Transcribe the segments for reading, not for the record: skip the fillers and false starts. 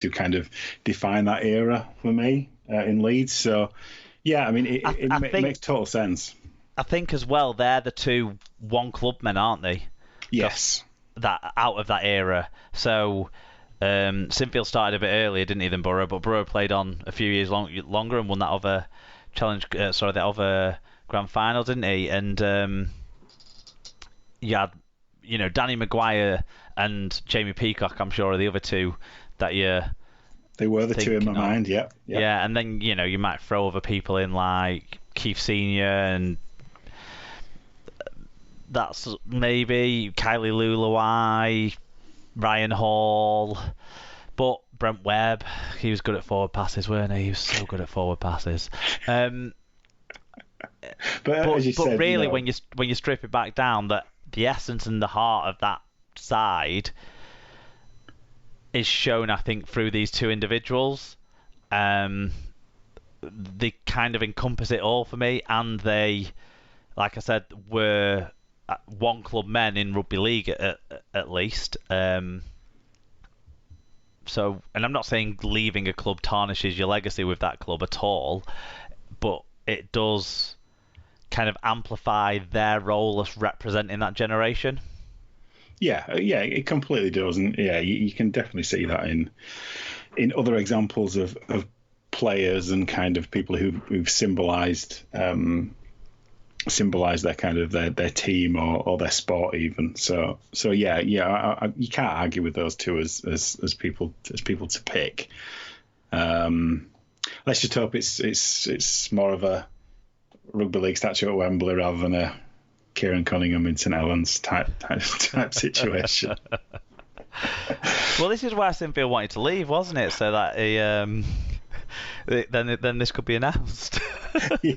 to kind of define that era for me in Leeds. So, yeah, I mean, it makes total sense. I think as well, they're the two one-club men, aren't they? Yes. That out of that era. So Sinfield started a bit earlier, didn't he, than Borough? But Borough played on a few years longer and won that other challenge. That other grand final, didn't he? And you had, Danny Maguire and Jamie Peacock. I'm sure are the other two that you. They were the two in my mind. Yeah. Yeah, and then you might throw other people in like Keith Senior and. That's maybe Kylie Luluai, Ryan Hall, but Brent Webb, he was good at forward passes, weren't he? He was so good at forward passes. But as you said, really, when you strip it back down, that the essence and the heart of that side is shown, I think, through these two individuals. They kind of encompass it all for me, and they, like I said, were one club men in rugby league at least. So, and I'm not saying leaving a club tarnishes your legacy with that club at all, but it does kind of amplify their role as representing that generation. Yeah, it completely does, and you can definitely see that in other examples of players and kind of people who've symbolised their kind of their team or their sport even. So you can't argue with those two as people to pick. Let's just hope it's more of a rugby league statue at Wembley rather than a Kieran Cunningham in St Helens type situation. Well, this is why Sinfield wanted to leave, wasn't it? So that he, then this could be announced. Yeah.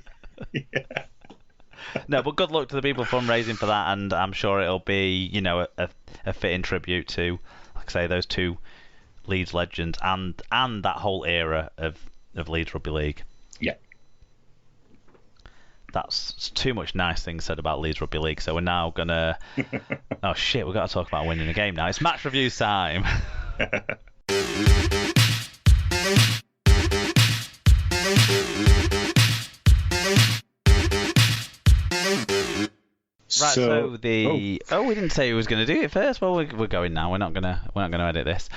No, but good luck to the people fundraising for that, and I'm sure it'll be, a fitting tribute to, like I say, those two Leeds legends and that whole era of Leeds Rugby League. Yeah. That's too much nice things said about Leeds Rugby League, so we're now gonna. Oh shit, we've got to talk about winning a game now. It's match review time. Right, so we didn't say who was going to do it first. Well, we're going now. We're not gonna edit this.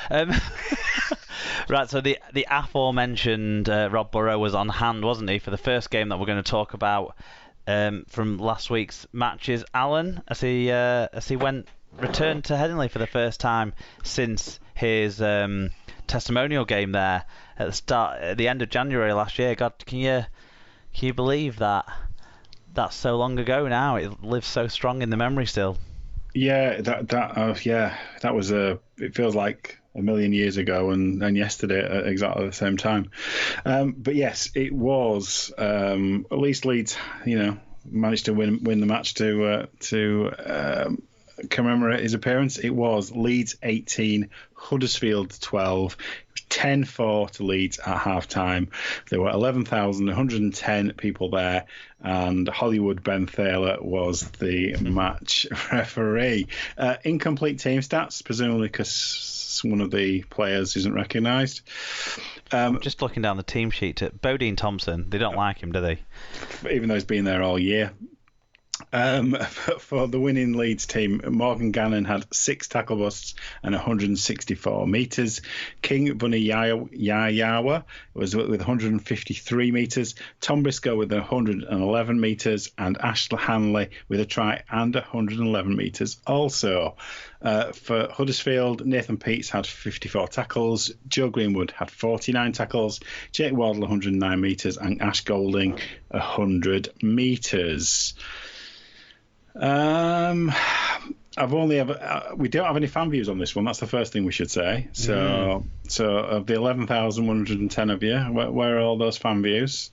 Right, so the aforementioned Rob Burrow was on hand, wasn't he, for the first game that we're going to talk about from last week's matches. Alan, as he returned to Headingley for the first time since his testimonial game there at the end of January last year. God, can you believe that? That's so long ago now. It lives so strong in the memory still. Yeah, that was it feels like a million years ago and yesterday at exactly the same time. But yes, it was at least Leeds, managed to win the match to commemorate his appearance. It was Leeds 18, Huddersfield 12. 10-4 to Leeds at half-time. There were 11,110 people there, and Hollywood Ben Thaler was the match referee. Incomplete team stats, presumably because one of the players isn't recognised. Just looking down the team sheet at Bodine Thompson. They don't like him, do they? Even though he's been there all year. For the winning Leeds team, Morgan Gannon had 6 tackle busts and 164 metres. King Vuniyayawa was with 153 metres. Tom Briscoe with 111 metres, and Ashley Hanley with a try and 111 metres also. For Huddersfield, Nathan Peets had 54 tackles. Joe Greenwood had 49 tackles. Jake Wardle 109 metres, and Ash Golding 100 metres. We don't have any fan views on this one. That's the first thing we should say. So of the 11,110 of you, where are all those fan views?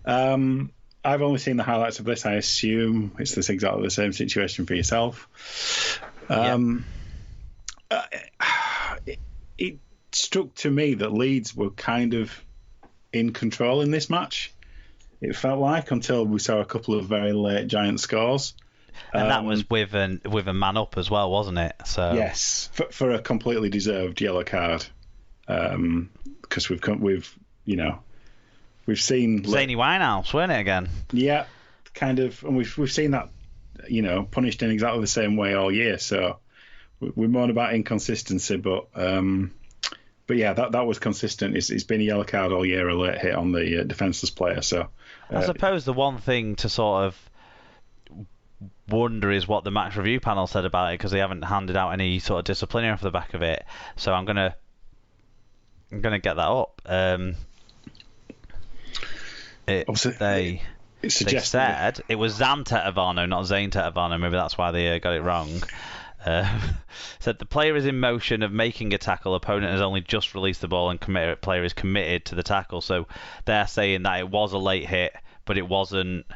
I've only seen the highlights of this. I assume it's exactly the same situation for yourself. It struck to me that Leeds were kind of in control in this match. It felt like, until we saw a couple of very late giant scores. And that was with a man up as well, wasn't it? So yes, for a completely deserved yellow card. because we've seen Zany Winehouse, weren't it again? Yeah, kind of, and we've seen that punished in exactly the same way all year. So we moan about inconsistency, but yeah, that was consistent. It's been a yellow card all year, a late hit on the defenceless player. So I suppose the one thing to sort of wonder is what the match review panel said about it, because they haven't handed out any sort of disciplinary off the back of it. So I'm gonna get that up. They said it was Zan Tetevano, not Zane Tetevano. Maybe that's why they got it wrong. Said the player is in motion of making a tackle. Opponent has only just released the ball and player is committed to the tackle. So they're saying that it was a late hit, but it wasn't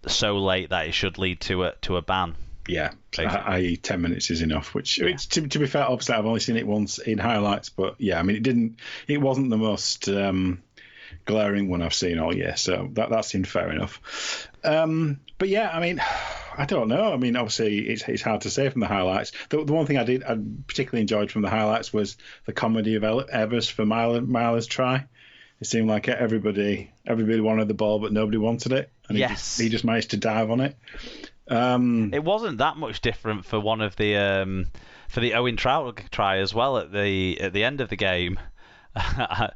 so late that it should lead to a ban. Yeah, i.e. 10 minutes is enough. Which to be fair, obviously I've only seen it once in highlights, but yeah, I mean it wasn't the most glaring one I've seen all year, so that seemed fair enough. But yeah, I mean, I don't know. I mean, obviously it's hard to say from the highlights. The one thing I particularly enjoyed from the highlights was the comedy of Evers for Myler's try. It seemed like everybody wanted the ball, but nobody wanted it, and he just managed to dive on it. It wasn't that much different for one of the for the Owen Trout try as well at the end of the game. I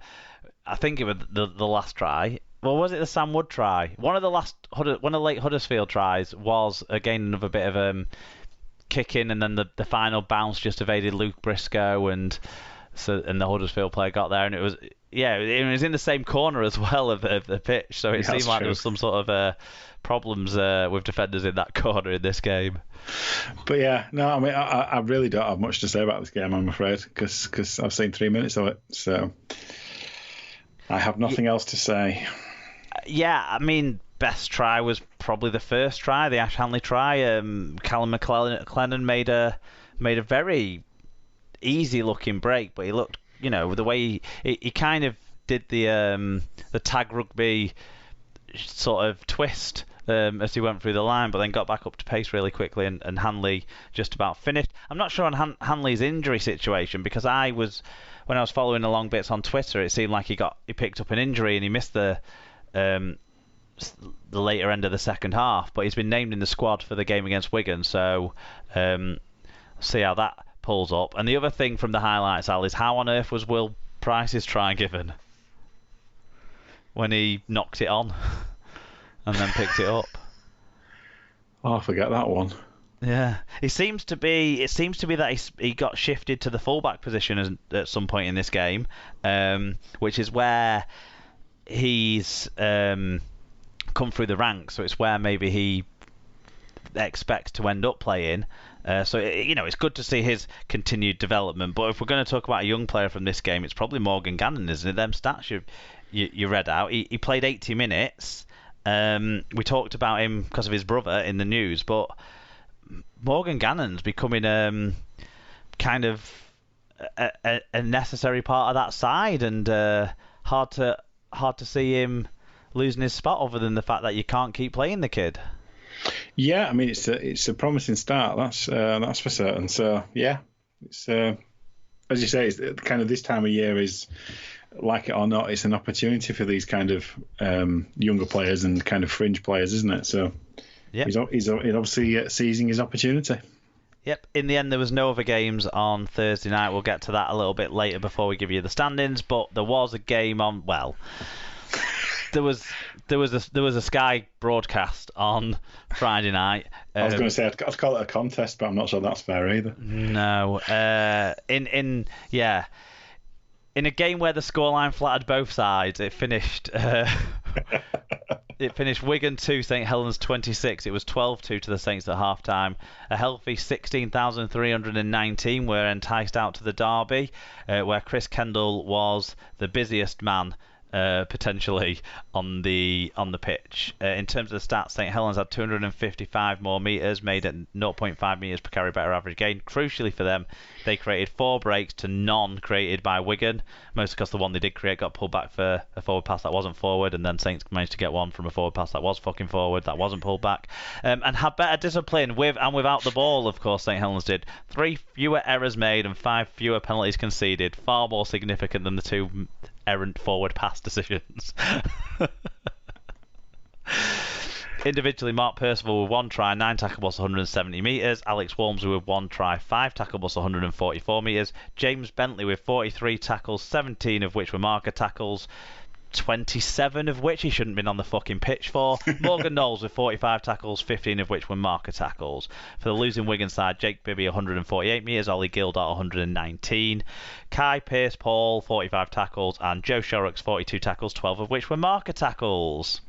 think it was the last try. Well, was it the Sam Wood try? One of the late Huddersfield tries was again another bit of kick in, and then the final bounce just evaded Luke Briscoe, and the Huddersfield player got there, and it was in the same corner as well of the pitch, so it seemed like there was some sort of problems with defenders in that corner in this game. But yeah, no, I mean I really don't have much to say about this game, I'm afraid, because I've seen 3 minutes of it, so I have nothing else to say. Yeah, I mean, best try was probably the first try, the Ash Hanley try. Callum McLennan made a very easy looking break, but he looked, the way he kind of did the tag rugby sort of twist as he went through the line, but then got back up to pace really quickly, and Hanley just about finished. I'm not sure on Hanley's injury situation, because when I was following along bits on Twitter, it seemed like he picked up an injury and he missed the later end of the second half, but he's been named in the squad for the game against Wigan, so see how that pulls up. And the other thing from the highlights, Al, is how on earth was Will Price's try given when he knocked it on and then picked it up? Oh, I forget that one. Yeah, it seems to be that he got shifted to the fullback position at some point in this game, which is where he's come through the ranks. So it's where maybe he expects to end up playing. So it's good to see his continued development. But if we're going to talk about a young player from this game, it's probably Morgan Gannon, isn't it? Them stats you read out. He played 80 minutes. We talked about him because of his brother in the news, but Morgan Gannon's becoming kind of a necessary part of that side, and hard to see him losing his spot, other than the fact that you can't keep playing the kid. Yeah, I mean it's a promising start. That's for certain. So yeah, it's as you say, it's kind of this time of year is, like it or not, it's an opportunity for these kind of younger players and kind of fringe players, isn't it? So yep. He's obviously seizing his opportunity. Yep. In the end, there was no other games on Thursday night. We'll get to that a little bit later before we give you the standings. But there was a game on. Well, there was a Sky broadcast on Friday night. I was going to say I'd call it a contest, but I'm not sure that's fair either. No. In a game where the scoreline flattered both sides, it finished. It finished Wigan 2, St Helens 26. It was 12-2 to the Saints at half-time. A healthy 16,319 were enticed out to the derby, where Chris Kendall was the busiest man potentially on the pitch. In terms of the stats, St Helens had 255 more metres, made at 0.5 metres per carry better average gain. Crucially for them, they created 4 breaks to none created by Wigan, mostly because the one they did create got pulled back for a forward pass that wasn't forward, and then Saints managed to get one from a forward pass that was fucking forward, that wasn't pulled back, and had better discipline with and without the ball. Of course, St Helens did. 3 fewer errors made and 5 fewer penalties conceded, far more significant than the 2 errant forward pass decisions. Individually, Mark Percival with 1 try, 9 tackle busts, 170 metres. Alex Walmsley with 1 try, 5 tackle busts, 144 metres. James Bentley with 43 tackles, 17 of which were marker tackles, 27 of which he shouldn't have been on the fucking pitch for. Morgan Knowles with 45 tackles, 15 of which were marker tackles. For the losing Wigan side, Jake Bibby 148 metres, Ollie Gildart 119. Kai Pearce-Paul 45 tackles, and Joe Shorrocks 42 tackles, 12 of which were marker tackles.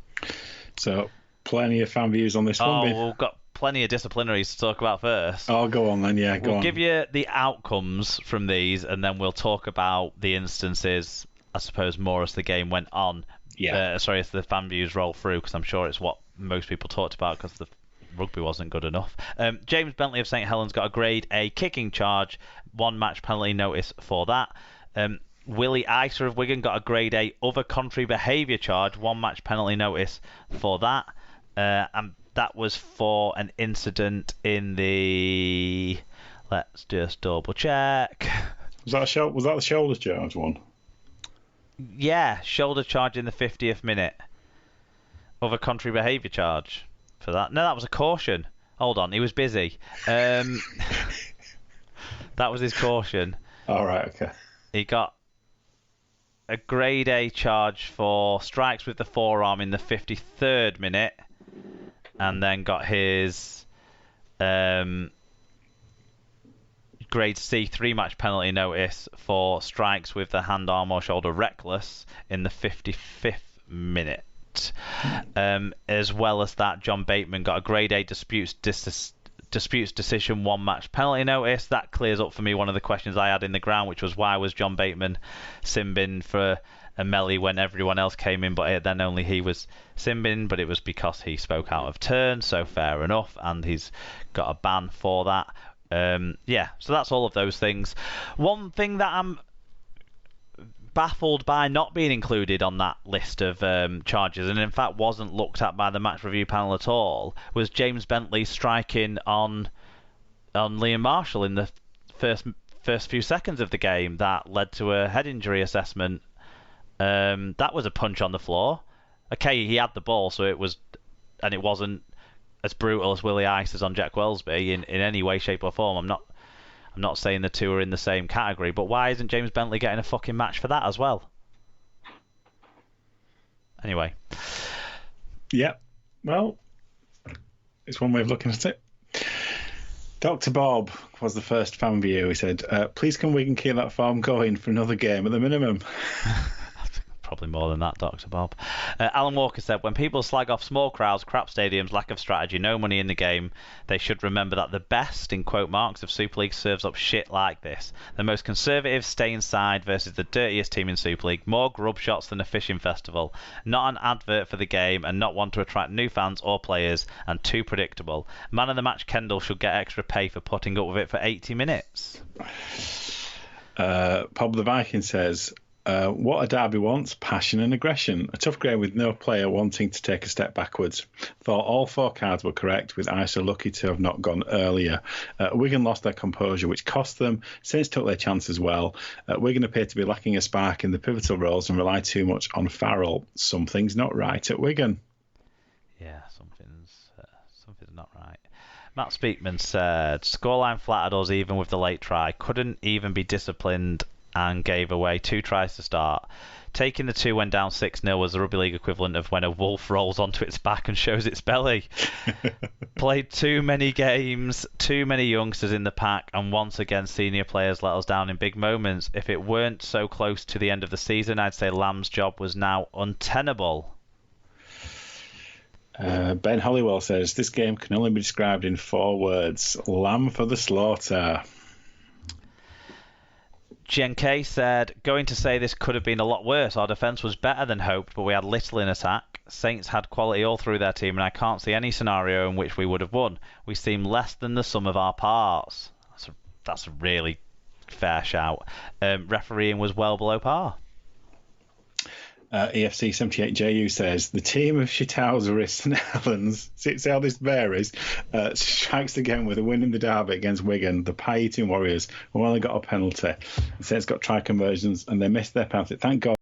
So, plenty of fan views on this one. We've got plenty of disciplinaries to talk about first. Oh, go on then, yeah, We'll give you the outcomes from these, and then we'll talk about the instances, I suppose, more as the game went on. Yeah. As the fan views roll through, because I'm sure it's what most people talked about because the rugby wasn't good enough. James Bentley of St Helens got a grade A kicking charge, 1 match penalty notice for that. Willie Isa of Wigan got a grade A other contrary behaviour charge, 1 match penalty notice for that. And that was for an incident in the... Let's just double check. Was that the shoulder charge one? Yeah, shoulder charge in the 50th minute. Other contrary behaviour charge for that. No, that was a caution. Hold on, he was busy. That was his caution. All right, okay. He got a grade A charge for strikes with the forearm in the 53rd minute, and then got his grade C 3-match penalty notice for strikes with the hand, arm or shoulder reckless in the 55th minute. As well as that, John Bateman got a grade A disputes decision 1-match penalty notice. That clears up for me one of the questions I had in the ground, which was why was John Bateman sin-binned for a melee when everyone else came in, but then only he was sin-binned, but it was because he spoke out of turn, so fair enough, and he's got a ban for that. So that's all of those things. One thing that I'm baffled by not being included on that list of charges, and in fact wasn't looked at by the match review panel at all, was James Bentley striking on Liam Marshall in the first few seconds of the game that led to a head injury assessment. That was a punch on the floor. Okay, he had the ball, so it wasn't as brutal as Willie Isa's on Jack Wellesby in any way, shape or form. I'm not saying the two are in the same category, but why isn't James Bentley getting a fucking match for that as well? Anyway. Yeah, well, it's one way of looking at it. Dr. Bob was the first fan view. He said, please can Wigan keep that form going for another game at the minimum? Probably more than that, Dr. Bob. Alan Walker said, when people slag off small crowds, crap stadiums, lack of strategy, no money in the game, they should remember that the best, in quote marks, of Super League serves up shit like this. The most conservative stay inside versus the dirtiest team in Super League. More grub shots than a fishing festival. Not an advert for the game and not one to attract new fans or players, and too predictable. Man of the match Kendall should get extra pay for putting up with it for 80 minutes. Pop the Viking says, what a derby wants, passion and aggression. A tough game with no player wanting to take a step backwards. Thought all 4 cards were correct, with Isa lucky to have not gone earlier. Wigan lost their composure, which cost them. Saints took their chance as well. Wigan appeared to be lacking a spark in the pivotal roles and relied too much on Farrell. Something's not right at Wigan. Yeah, something's not right. Matt Speakman said, scoreline flattered us even with the late try. Couldn't even be disciplined and gave away 2 tries to start. Taking the 2 when down 6-0 was the Rugby League equivalent of when a wolf rolls onto its back and shows its belly. Played too many games, too many youngsters in the pack, and once again senior players let us down in big moments. If it weren't so close to the end of the season, I'd say Lamb's job was now untenable. Ben Hollywell says, this game can only be described in 4 words. Lamb for the slaughter. GNK said, going to say this could have been a lot worse. Our defence was better than hoped, but we had little in attack. Saints had quality all through their team, and I can't see any scenario in which we would have won. We seem less than the sum of our parts. That's a really fair shout. Refereeing was well below par. EFC 78JU says the team of Shithouseris and Helens, see how this varies, strikes again with a win in the derby against Wigan. The pie-eating Warriors who only got a penalty. The Saints got try conversions and they missed their penalty. Thank God